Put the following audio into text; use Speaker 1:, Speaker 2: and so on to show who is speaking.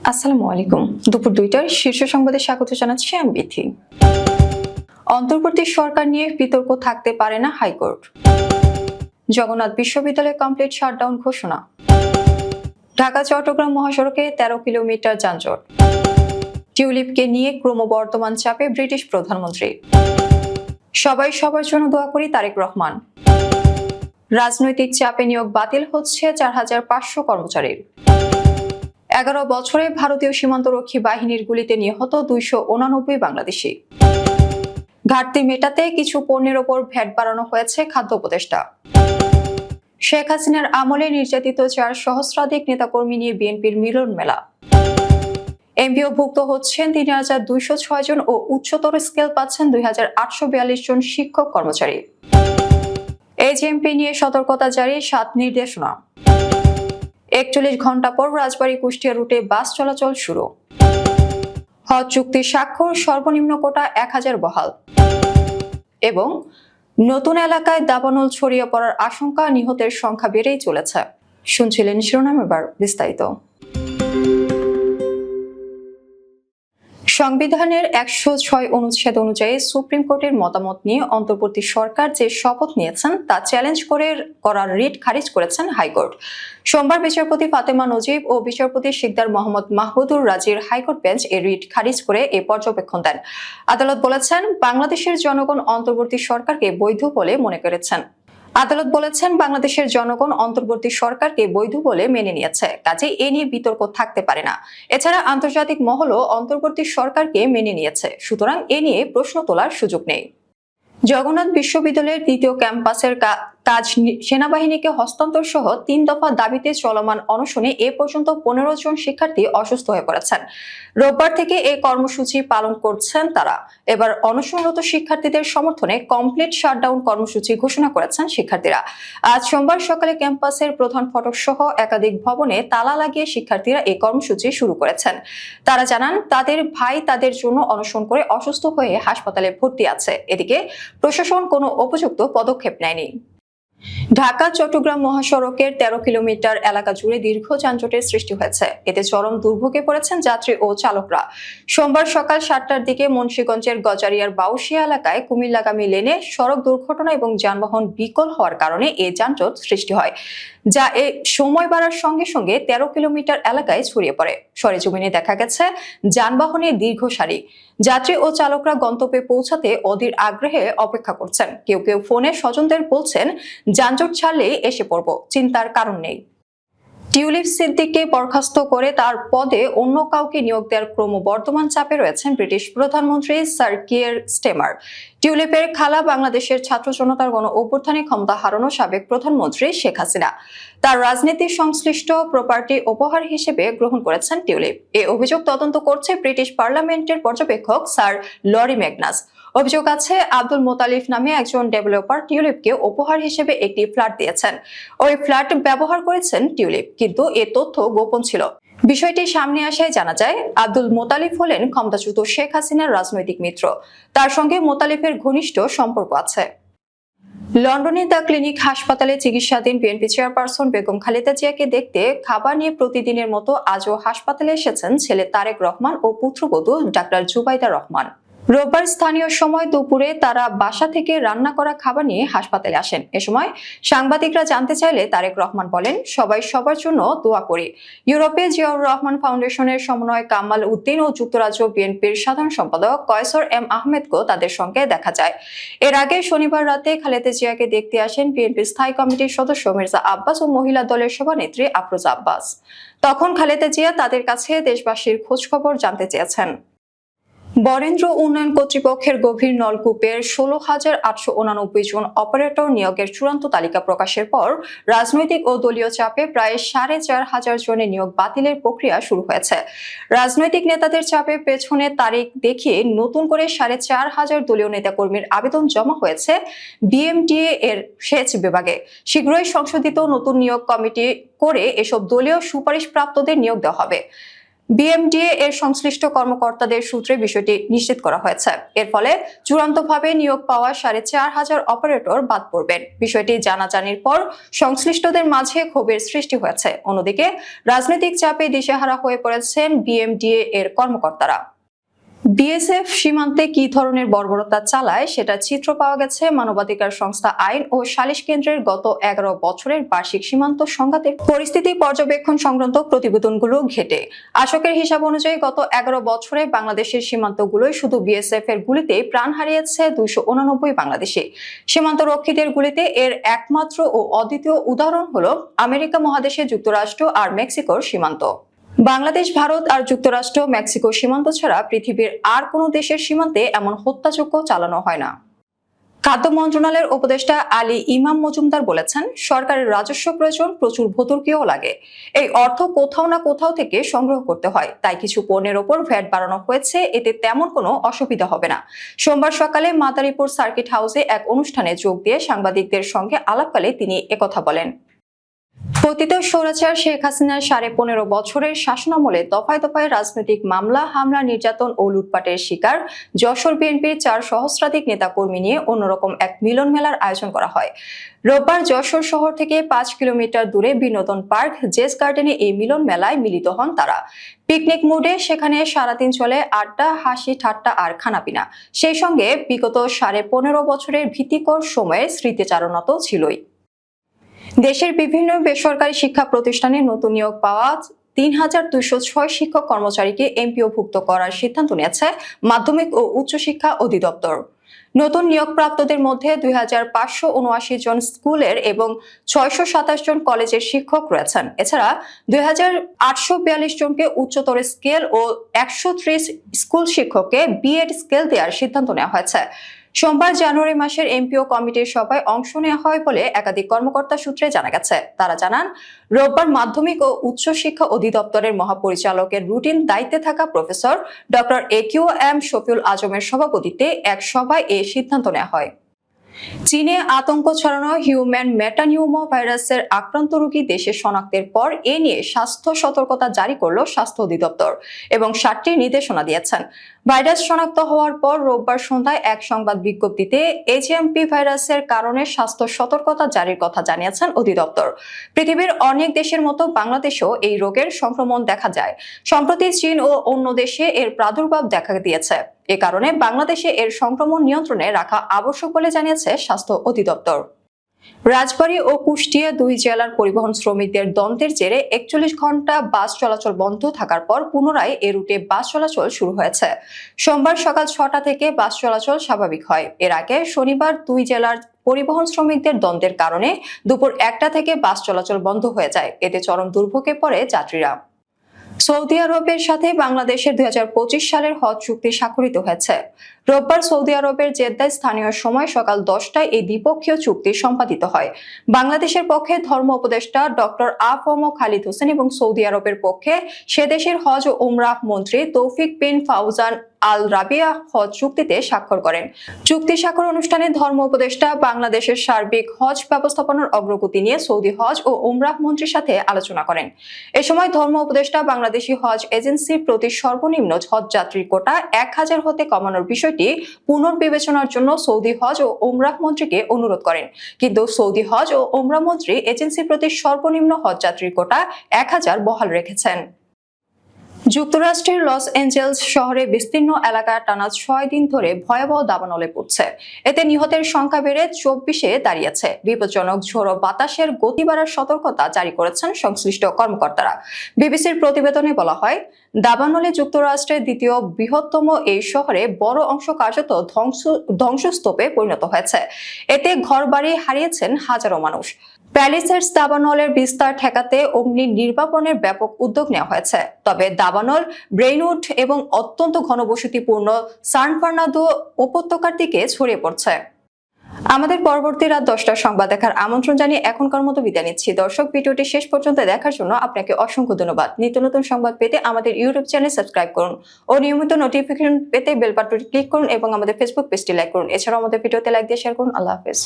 Speaker 1: আসসালামু আলাইকুম। দুপুর ২টার শীর্ষ সংবাদে স্বাগত জানাচ্ছি আমি বিথি। অন্তর্বর্তী সরকার নিয়ে বিতর্ক থাকতে পারে না হাইকোর্ট। জগন্নাথ বিশ্ববিদ্যালয় কমপ্লিট শাটডাউন ঘোষণা। ঢাকা চট্টগ্রাম মহাসড়কে ১৩ কিলোমিটার যানজট। টিউলিপকে নিয়ে ক্রমবর্ধমান চাপে ব্রিটিশ প্রধানমন্ত্রী। সবাই সবার জন্য দোয়া করি তারেক রহমান। রাজনৈতিক চাপে নিয়োগ বাতিল হচ্ছে ৪৫০০ কর্মচারীর। ১১ বছরে ভারতীয় সীমান্তরক্ষী বাহিনীর গুলিতে নিহত ২৮৯ বাংলাদেশি। ঘাটতি মেটাতে কিছু পণ্যের ওপর ভ্যাট বাড়ানো হয়েছে খাদ্য উপদেষ্টা। শেখ হাসিনার আমলে নির্যাতিত ৪ সহস্রাধিক নেতাকর্মী নিয়ে বিএনপির মিলন মেলা। এমপিওভুক্ত হচ্ছেন ৩,২০৬ জন ও উচ্চতর স্কেল পাচ্ছেন ২,৮৪২ জন শিক্ষক কর্মচারী। এইচএমপি নিয়ে সতর্কতা জারি ৭ নির্দেশনা। ৪১ ঘন্টা পর রাজবাড়ী কুষ্টিয়া রুটে বাস চলাচল শুরু। হজ চুক্তি স্বাক্ষর, সর্বনিম্ন কোটা ১,০০০ বহাল। এবং নতুন এলাকায় দাবানল ছড়িয়ে পড়ার আশঙ্কা, নিহতের সংখ্যা বেড়েই চলেছে। শুনছিলেন শিরোনাম, এবার বিস্তারিত। সংবিধানের ১০৬ অনুচ্ছেদ অনুযায়ী সুপ্রিম কোর্টের মতামত নিয়ে অন্তর্বর্তী সরকার যে শপথ নিয়েছেন তা চ্যালেঞ্জ করে করা রিট খারিজ করেছেন হাইকোর্ট। সোমবার বিচারপতি ফাতেমা নজিব ও বিচারপতি সিকদার মোহাম্মদ মাহমুদুর রাজির হাইকোর্ট বেঞ্চ এই রিট খারিজ করে এই পর্যবেক্ষণ দেন। আদালত বলেছেন, বাংলাদেশের জনগণ অন্তর্বর্তী সরকারকে বৈধ বলে মনে করেছেন। আদালত বলেছেন, বাংলাদেশের জনগণ অন্তর্বর্তী সরকারকে বৈধ বলে মেনে নিয়েছে, কাজেই এ নিয়ে বিতর্ক থাকতে পারে না। এছাড়া আন্তর্জাতিক মহলও অন্তর্বর্তী সরকারকে মেনে নিয়েছে, সুতরাং এ নিয়ে প্রশ্ন তোলার সুযোগ নেই। জগন্নাথ বিশ্ববিদ্যালয়ের দ্বিতীয় ক্যাম্পাসের কাজ সেনাবাহিনীকে হস্তান্তর সহ ৩ দফা দাবিতে চলমান অনশনে এ পর্যন্ত ১৫ জন শিক্ষার্থী অসুস্থ হয়ে পড়েছেন। রোববার থেকে এই কর্মসূচি পালন করছেন তারা। এবার অনশনরত শিক্ষার্থীদের সমর্থনে কমপ্লিট শাটডাউন কর্মসূচি ঘোষণা করেছেন শিক্ষার্থীরা। আজ সোমবার সকালে ক্যাম্পাসের প্রধান ফটক সহ একাধিক ভবনে তালা লাগিয়ে শিক্ষার্থীরা এই কর্মসূচি শুরু করেছেন। তারা জানান, তাদের ভাই তাদের জন্য অনশন করে অসুস্থ হয়ে হাসপাতালে ভর্তি আছে। এদিকে প্রশাসন কোনো উপযুক্ত পদক্ষেপ নেয়নি। ঢাকা চট্টগ্রাম মহাসড়কের ১৩ কিলোমিটার এলাকা জুড়ে দীর্ঘ যানজটের সৃষ্টি হয়েছে। এতে চরম দুর্ভোগে পড়েছেন যাত্রী ও চালকরা। সোমবার সকাল ৭টার দিকে মুন্সিগঞ্জের গজারিয়ার বাউশিয়া এলাকায় কুমিল্লাগামী লেনে সড়ক দুর্ঘটনা এবং যানবাহন বিকল হওয়ার কারণে এই যানজট সৃষ্টি হয়, যা এ সময় বাড়ার সঙ্গে সঙ্গে ১৩ কিলোমিটার এলাকায় ছড়িয়ে পড়ে। সরেজমিনে দেখা গেছে যানবাহনের দীর্ঘ সারি। যাত্রী ও চালকরা গন্তব্যে পৌঁছাতে অধীর আগ্রহে অপেক্ষা করছেন। কেউ কেউ ফোনে স্বজনদের বলছেন, যানজট ছাড়লেই এসে পড়ব, চিন্তার কারণ নেই। টিউলিপ সিদ্দিককে বরখাস্ত করে তার পদে অন্য কাউকে নিয়োগ দেওয়ার ক্রমবর্ধমান চাপে রয়েছেন ব্রিটিশ প্রধানমন্ত্রী স্যার কিয়ার স্টেমার। টিউলিপের খালা বাংলাদেশের ছাত্র জনতার গণ অভ্যুত্থানে ক্ষমতা হারানো সাবেক প্রধানমন্ত্রী শেখ হাসিনা তার রাজনীতি সংশ্লিষ্ট প্রপার্টি উপহার হিসেবে গ্রহণ করেছেন টিউলিপ। এই অভিযোগ তদন্ত করছে ব্রিটিশ পার্লামেন্টের পর্যবেক্ষক স্যার লরি ম্যাগনাস। অভিযোগ আছে, আব্দুল মোতালিফ নামে একজন ডেভেলপার টিউলিপকে উপহার হিসেবে একটি ফ্ল্যাট দিয়েছেন। ওই ফ্ল্যাট ব্যবহার করেছেন টিউলিপ, কিন্তু এ তথ্য গোপন ছিল। বিষয়টি সামনে আসায় জানা যায়, আব্দুল মোতালিফ হলেন ক্ষমতাচ্যুত শেখ হাসিনার রাজনৈতিক মিত্র। তার সঙ্গে মোতালিফের ঘনিষ্ঠ সম্পর্ক আছে। লন্ডনে দ্য ক্লিনিক হাসপাতালে চিকিৎসাধীন বিএনপি চেয়ারপারসন বেগম খালেদা জিয়াকে দেখতে খাবার নিয়ে প্রতিদিনের মতো আজও হাসপাতালে এসেছেন ছেলে তারেক রহমান ও পুত্রবধূ ডাক্তার জুবাইদা রহমান। রোববার স্থানীয় সময় দুপুরে তারা বাসা থেকে রান্না করা খাবার নিয়ে হাসপাতালে আসেন। এ সময় সাংবাদিকরা জানতে চাইলে তারেক রহমান বলেন, সবাই সবার জন্য দোয়া করি। ইউরোপে জিয়াউর রহমান ফাউন্ডেশনের সমন্বয় কামাল উদ্দিন ও যুক্তরাজ্য বিএনপির সাধারণ সম্পাদক কয়সর এম আহমেদকেও তাদের সঙ্গে দেখা যায়। এর আগে শনিবার রাতে খালেদা জিয়াকে দেখতে আসেন বিএনপির স্থায়ী কমিটির সদস্য মির্জা আব্বাস ও মহিলা দলের সভানেত্রী আফরোজা আব্বাস। তখন খালেদা জিয়া তাদের কাছে দেশবাসীর খোঁজখবর জানতে চেয়েছেন। বরেন্দ্র উন্নয়ন কর্তৃপক্ষের গভীর নলকূপের ১৬,৮৮৯ জন অপারেটর নিয়োগের চূড়ান্ত তালিকা প্রকাশের পর রাজনৈতিক ও দলীয় চাপে প্রায় ৪,৫০০ জনের নিয়োগ বাতিলের প্রক্রিয়া শুরু হয়েছে। রাজনৈতিক নেতাদের চাপে পেছনে তারিখ দেখিয়ে নতুন করে ৪,৫০০ দলীয় নেতাকর্মীর আবেদন জমা হয়েছে বিএমডিএ এর সেচ বিভাগে। শীঘ্রই সংশোধিত নতুন নিয়োগ কমিটি করে এসব দলীয় সুপারিশপ্রাপ্তদের নিয়োগ দেওয়া হবে। বিএমডিএ এর সংশ্লিষ্ট কর্মকর্তাদের সূত্রে বিষয়টি নিশ্চিত করা হয়েছে। এর ফলে চূড়ান্তভাবে নিয়োগ পাওয়া 4,500 অপারেটর বাদ পড়বেন। বিষয়টি জানাজানির পর সংশ্লিষ্টদের মাঝে ক্ষোভের সৃষ্টি হয়েছে। অন্যদিকে রাজনৈতিক চাপে দিশেহারা হয়ে পড়েছেন বিএমডিএ এর কর্মকর্তারা। বিএসএফ সীমান্তে কি ধরনের বর্বরতা চালায় সেটা চিত্র পাওয়া গেছে মানবাধিকার সংস্থা আইন ও সালিশ কেন্দ্রের গত 11 বছরের বার্ষিক সীমান্ত সংঘাতের পরিস্থিতি পর্যবেক্ষণ সংক্রান্ত প্রতিবেদনগুলো ঘেটে। আশকের হিসাব অনুযায়ী গত 11 বছরে বাংলাদেশের সীমান্তগুলোয় শুধু বিএসএফ এর গুলিতে প্রাণ হারিয়েছে 289 বাংলাদেশি। সীমান্ত রক্ষীদের গুলিতে এর একমাত্র ও অদ্বিতীয় উদাহরণ হলো আমেরিকা মহাদেশে যুক্তরাষ্ট্র আর মেক্সিকোর সীমান্ত। বাংলাদেশ, ভারত আর যুক্তরাষ্ট্র, মেক্সিকো সীমান্ত ছাড়া পৃথিবীর আর কোনো দেশের সীমান্তে এমন হত্যাযজ্ঞ চালানো হয় না। খাদ্য মন্ত্রণালয়ের উপদেষ্টা আলী ইমাম মজুমদার বলেছেন, সরকারের রাজস্ব প্রয়োজন, প্রচুর ভর্তুকিও লাগে। এই অর্থ কোথাও না কোথাও থেকে সংগ্রহ করতে হয়, তাই কিছু পণ্যের ওপর ভ্যাট বাড়ানো হয়েছে, এতে তেমন কোনো অসুবিধা হবে না। সোমবার সকালে মাদারীপুর সার্কিট হাউসে এক অনুষ্ঠানে যোগ দিয়ে সাংবাদিকদের সঙ্গে আলাপকালে তিনি একথা বলেন। পতিত স্বৈরাচার শেখ হাসিনার 15.5 বছরের শাসনামলে দফায় দফায় রাজনৈতিক মামলা, হামলা, নির্যাতন ও লুটপাটের শিকার যশোর বিএনপির 4 সহস্রাধিক নেতাকর্মী নিয়ে অন্যরকম এক মিলন মেলার আয়োজন করা হয়। রোববার যশোর শহর থেকে 5 কিলোমিটার দূরে বিনোদন পার্ক জেস গার্ডেনে এই মিলন মেলায় মিলিত হন তারা। পিকনিক মুডে সেখানে সারাদিন চলে আড্ডা, হাসি, ঠাট্টা আর খানাপিনা। সেই সঙ্গে বিগত 15.5 বছরের ভীতিকর সময়ের স্মৃতিচারণা তো ছিলই। দেশের বিভিন্ন বেসরকারি শিক্ষা প্রতিষ্ঠানে নতুন নিয়োগ পাওয়া 3,206 শিক্ষক কর্মচারীকে এমপিওভুক্ত করার সিদ্ধান্ত নিয়েছে মাধ্যমিক ও উচ্চশিক্ষা অধিদপ্তর। নতুন নিয়োগপ্রাপ্তদের মধ্যে 2,579 জন স্কুলের এবং 627 জন কলেজের শিক্ষক রয়েছেন। এছাড়া 2,842 জনকে উচ্চতর স্কেল ও 130 স্কুল শিক্ষককে বিএড স্কেল দেওয়ার সিদ্ধান্ত নেওয়া হয়েছে। সোমবার জানুয়ারি মাসের এমপিও কমিটির সভায় অংশ নেওয়া হয় বলে একাধিক কর্মকর্তা সূত্রে জানা গেছে। তারা জানান, রোববার মাধ্যমিক ও উচ্চশিক্ষা অধিদপ্তরের মহাপরিচালকের রুটিন দায়িত্বে থাকা প্রফেসর ডক্টর AQM শফিউল আজমের সভাপতিত্বে এক সভায় এ সিদ্ধান্ত নেওয়া হয়। চীনে আতঙ্ক ছড়ানো হিউম্যান মেটানিউমো ভাইরাসের আক্রান্ত রোগী দেশে শনাক্তের পর এ নিয়ে স্বাস্থ্য সতর্কতা জারি করল স্বাস্থ্য অধিদপ্তর এবং 7টি নির্দেশনা দিয়েছেন। ভাইরাস শনাক্ত হওয়ার পর রোববার সন্ধ্যায় এক সংবাদ বিজ্ঞপ্তিতে HMP ভাইরাসের কারণে স্বাস্থ্য সতর্কতা জারির কথা জানিয়েছেন অধিদপ্তর। পৃথিবীর অনেক দেশের মতো বাংলাদেশেও এই রোগের সংক্রমণ দেখা যায়। সম্প্রতি চীন ও অন্য দেশে এর প্রাদুর্ভাব দেখা দিয়েছে। এ কারণে বাংলাদেশে এর সংক্রমণ নিয়ন্ত্রণে রাখা আবশ্যক বলে জানিয়েছে স্বাস্থ্য অধিদপ্তর। রাজবাড়ী ও কুষ্টিয়া 2 জেলার পরিবহন শ্রমিকদের দ্বন্দ্বের জেরে 41 ঘন্টা বাস চলাচল বন্ধ থাকার পর পুনরায় এ রুটে বাস চলাচল শুরু হয়েছে। সোমবার সকাল 6টা থেকে বাস চলাচল স্বাভাবিক হয়। এর আগে শনিবার 2 জেলার পরিবহন শ্রমিকদের দ্বন্দ্বের কারণে দুপুর 1টা থেকে বাস চলাচল বন্ধ হয়ে যায়। এতে চরম দুর্ভোগে পড়ে যাত্রীরা। সৌদি আরবের সাথে বাংলাদেশের 2025 সালের হজ চুক্তি স্বাক্ষরিত হয়েছে। রোববার সৌদি আরবের জেদ্দায় স্থানীয় সময় সকাল 10টায় এই দ্বিপক্ষীয় চুক্তি সম্পাদিত হয়। বাংলাদেশের পক্ষে ধর্ম উপদেষ্টা ডক্টর আ.ফ.ম. খালিদ হোসেন এবং সৌদি আরবের পক্ষে সে দেশের হজ ও উমরাহ মন্ত্রী তৌফিক বিন ফাউজান আল রাবিয়া হজ চুক্তিতে স্বাক্ষর করেন। চুক্তি স্বাক্ষর অনুষ্ঠানে ধর্ম উপদেষ্টা বাংলাদেশের সার্বিক হজ ব্যবস্থাপনার অগ্রগতি নিয়ে সৌদি হজ ও উমরাহ মন্ত্রীর সাথে আলোচনা করেন। এ সময় ধর্ম উপদেষ্টা বাংলাদেশি হজ এজেন্সির প্রতি সর্বনিম্ন হজ যাত্রীর কোটা 1000 হতে কমানোর বিষয়টি পুনর্বিবেচনার জন্য সৌদি হজ ও উমরাহ মন্ত্রীকে অনুরোধ করেন। কিন্তু সৌদি হজ ও উমরাহ মন্ত্রী এজেন্সির প্রতি সর্বনিম্ন হজ যাত্রীর কোটা 1000 বহাল রেখেছেন। যুক্তরাষ্ট্রের লস এঞ্জেলস শহরে বিস্তীর্ণ এলাকা টানা 6 দিন ধরে ভয়াবহ দাবানলে পড়ছে। এতে নিহতের সংখ্যা বেড়ে 24-এ দাঁড়িয়েছে। বিপজ্জনক ঝোড়ো বাতাসের গতি বাড়ার সতর্কতা জারি করেছেন সংশ্লিষ্ট কর্মকর্তারা। বিবিসির প্রতিবেদনে বলা হয়, দাবানলে যুক্তরাষ্ট্রের দ্বিতীয় বৃহত্তম এই শহরে বড় অংশ কার্যত ধ্বংসস্তূপে পরিণত হয়েছে। এতে ঘরবাড়ি হারিয়েছেন হাজারো মানুষ। প্যালিসেডস দাবানলের বিস্তার ঠেকাতে অগ্নি নির্বাপনের ব্যাপক উদ্যোগ নেওয়া হয়েছে। তবে দাবানল, ব্রেইনউড এবং অত্যন্ত ঘনবসতিপূর্ণ সান ফার্নান্দো উপত্যকার দিকে ছড়িয়ে পড়ছে। আমাদের পরবর্তী রাত 10টার সংবাদ দেখার আমন্ত্রণ জানিয়ে এখনকার মতো বিদায় নিচ্ছি। দর্শক, ভিডিওটি শেষ পর্যন্ত দেখার জন্য আপনাকে অসংখ্য ধন্যবাদ। নিত্য নতুন সংবাদ পেতে আমাদের ইউটিউব চ্যানেল সাবস্ক্রাইব করুন ও নিয়মিত নোটিফিকেশন পেতে বেল বাটনটি ক্লিক করুন এবং আমাদের ফেসবুক পেজটি লাইক করুন। এছাড়াও আমাদের ভিডিওতে লাইক দিয়ে শেয়ার করুন। আল্লাহ হাফেজ।